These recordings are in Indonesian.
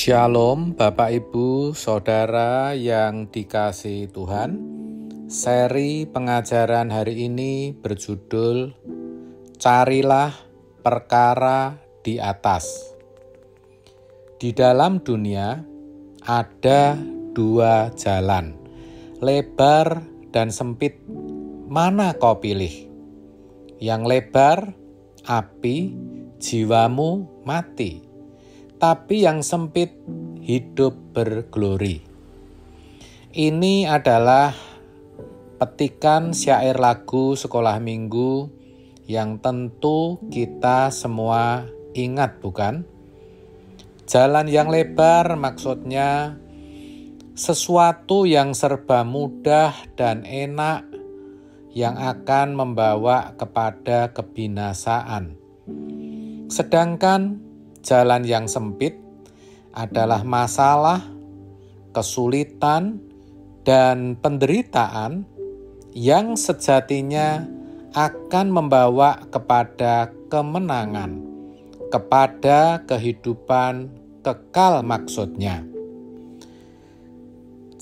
Shalom Bapak Ibu Saudara yang dikasihi Tuhan. Seri pengajaran hari ini berjudul Carilah Perkara di Atas. Di dalam dunia ada dua jalan, lebar dan sempit. Mana kau pilih? Yang lebar, api, jiwamu mati. Tapi yang sempit, hidup berglori. Ini adalah petikan syair lagu sekolah minggu yang tentu kita semua ingat, bukan? Jalan yang lebar maksudnya sesuatu yang serba mudah dan enak yang akan membawa kepada kebinasaan. Sedangkan jalan yang sempit adalah masalah, kesulitan, dan penderitaan yang sejatinya akan membawa kepada kemenangan, kepada kehidupan kekal maksudnya.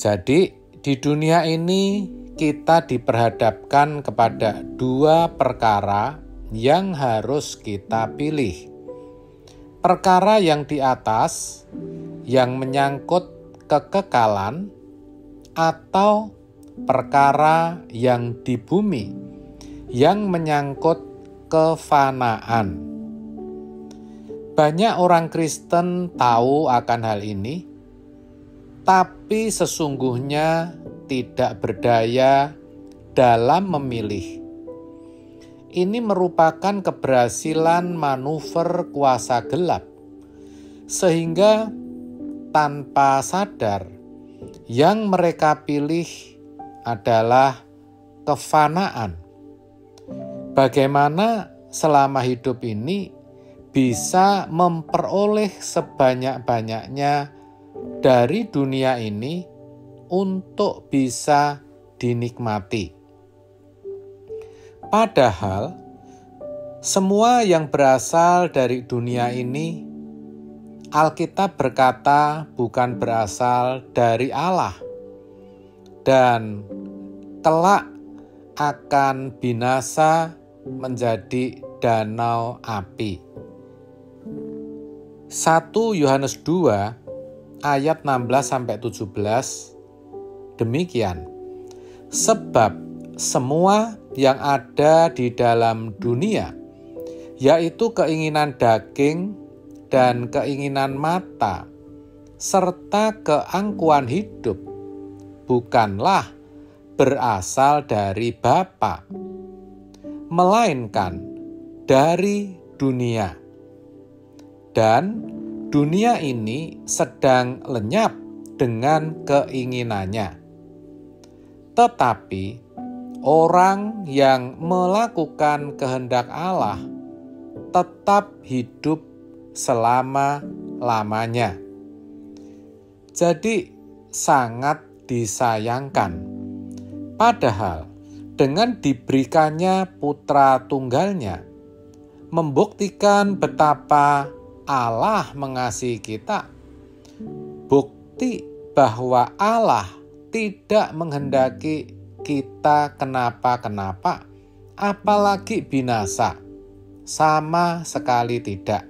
Jadi di dunia ini kita diperhadapkan kepada dua perkara yang harus kita pilih. Perkara yang di atas, yang menyangkut kekekalan, atau perkara yang di bumi, yang menyangkut kefanaan. Banyak orang Kristen tahu akan hal ini, tapi sesungguhnya tidak berdaya dalam memilih. Ini merupakan keberhasilan manuver kuasa gelap, sehingga tanpa sadar yang mereka pilih adalah kefanaan. Bagaimana selama hidup ini bisa memperoleh sebanyak-banyaknya dari dunia ini untuk bisa dinikmati. Padahal, semua yang berasal dari dunia ini, Alkitab berkata bukan berasal dari Allah, dan kelak akan binasa menjadi danau api. 1 Yohanes 2 ayat 16-17 demikian. Sebab semua yang ada di dalam dunia, yaitu keinginan daging dan keinginan mata, serta keangkuhan hidup, bukanlah berasal dari Bapa, melainkan dari dunia. Dan dunia ini sedang lenyap dengan keinginannya. Tetapi orang yang melakukan kehendak Allah tetap hidup selama-lamanya. Jadi sangat disayangkan. Padahal dengan diberikannya putra tunggalnya, membuktikan betapa Allah mengasihi kita. Bukti bahwa Allah tidak menghendaki kita kenapa-kenapa, apalagi binasa. Sama sekali tidak.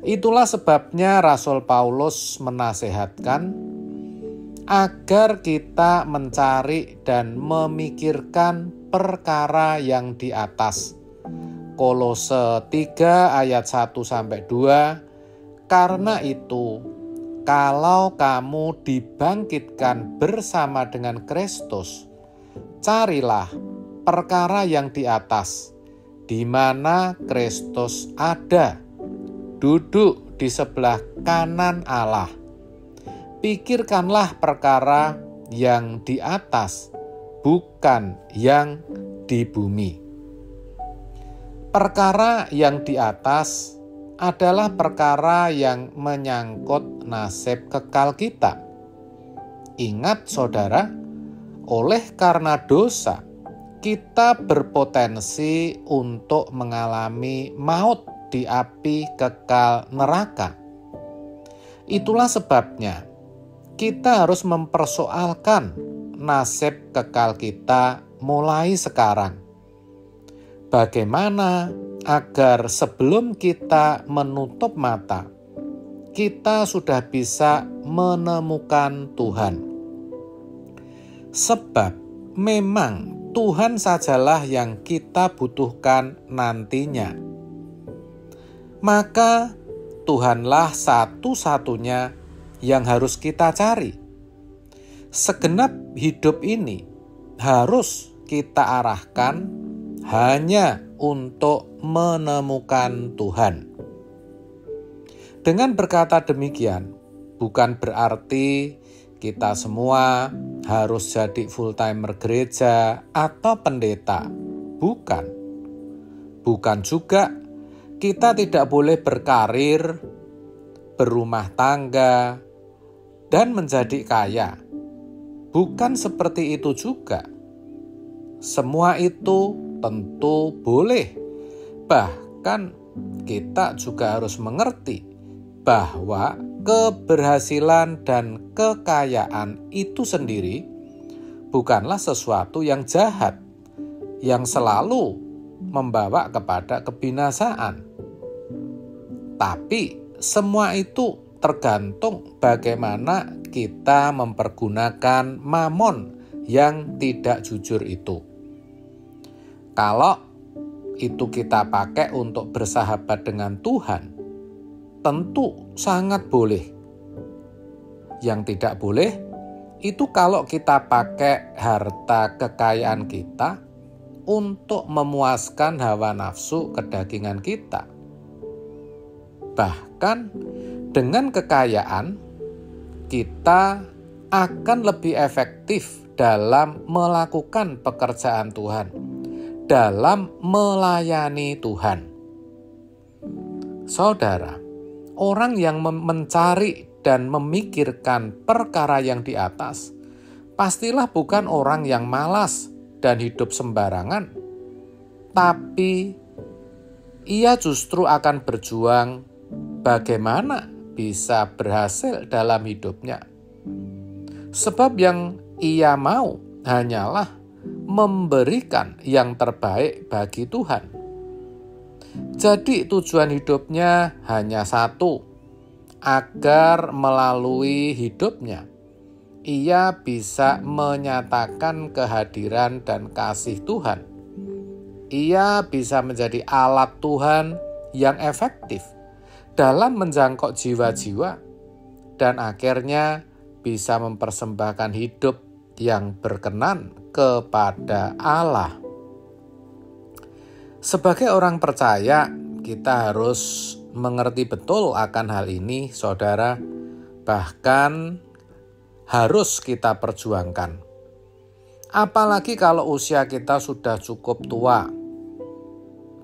Itulah sebabnya Rasul Paulus menasehatkan agar kita mencari dan memikirkan perkara yang di atas. Kolose 3 ayat 1-2, karena itu, kalau kamu dibangkitkan bersama dengan Kristus, carilah perkara yang di atas, di mana Kristus ada, duduk di sebelah kanan Allah. Pikirkanlah perkara yang di atas, bukan yang di bumi. Perkara yang di atas adalah perkara yang menyangkut nasib kekal kita. Ingat saudara, oleh karena dosa, kita berpotensi untuk mengalami maut di api kekal neraka. Itulah sebabnya kita harus mempersoalkan nasib kekal kita mulai sekarang. Bagaimana agar sebelum kita menutup mata, kita sudah bisa menemukan Tuhan. Sebab memang Tuhan sajalah yang kita butuhkan nantinya. Maka Tuhanlah satu-satunya yang harus kita cari. Segenap hidup ini harus kita arahkan hanya untuk menemukan Tuhan. Dengan berkata demikian, bukan berarti kita semua harus jadi full-timer gereja atau pendeta. Bukan. Bukan juga kita tidak boleh berkarir, berumah tangga, dan menjadi kaya. Bukan seperti itu juga. Semua itu tentu boleh. Bahkan kita juga harus mengerti bahwa keberhasilan dan kekayaan itu sendiri bukanlah sesuatu yang jahat, yang selalu membawa kepada kebinasaan. Tapi semua itu tergantung bagaimana kita mempergunakan mamon yang tidak jujur itu. Kalau itu kita pakai untuk bersahabat dengan Tuhan, tentu sangat boleh. Yang tidak boleh, itu kalau kita pakai harta kekayaan kita untuk memuaskan hawa nafsu kedagingan kita. Bahkan dengan kekayaan, kita akan lebih efektif dalam melakukan pekerjaan Tuhan, dalam melayani Tuhan. Saudara, orang yang mencari dan memikirkan perkara yang di atas, pastilah bukan orang yang malas dan hidup sembarangan, tapi ia justru akan berjuang bagaimana bisa berhasil dalam hidupnya. Sebab yang ia mau hanyalah memberikan yang terbaik bagi Tuhan. Jadi tujuan hidupnya hanya satu, agar melalui hidupnya ia bisa menyatakan kehadiran dan kasih Tuhan. Ia bisa menjadi alat Tuhan yang efektif dalam menjangkau jiwa-jiwa dan akhirnya bisa mempersembahkan hidup yang berkenan kepada Allah. Sebagai orang percaya, kita harus mengerti betul akan hal ini, saudara. Bahkan harus kita perjuangkan. Apalagi kalau usia kita sudah cukup tua.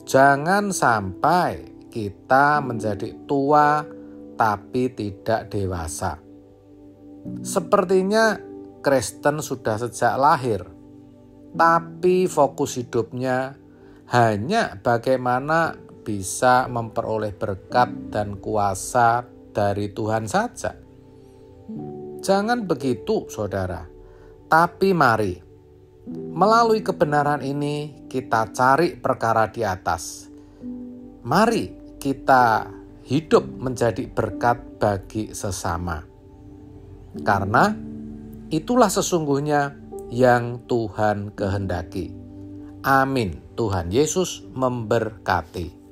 Jangan sampai kita menjadi tua tapi tidak dewasa. Sepertinya Kristen sudah sejak lahir, tapi fokus hidupnya hanya bagaimana bisa memperoleh berkat dan kuasa dari Tuhan saja. Jangan begitu, saudara. Tapi mari, melalui kebenaran ini kita cari perkara di atas. Mari kita hidup menjadi berkat bagi sesama. Karena itulah sesungguhnya yang Tuhan kehendaki. Amin. Tuhan Yesus memberkati.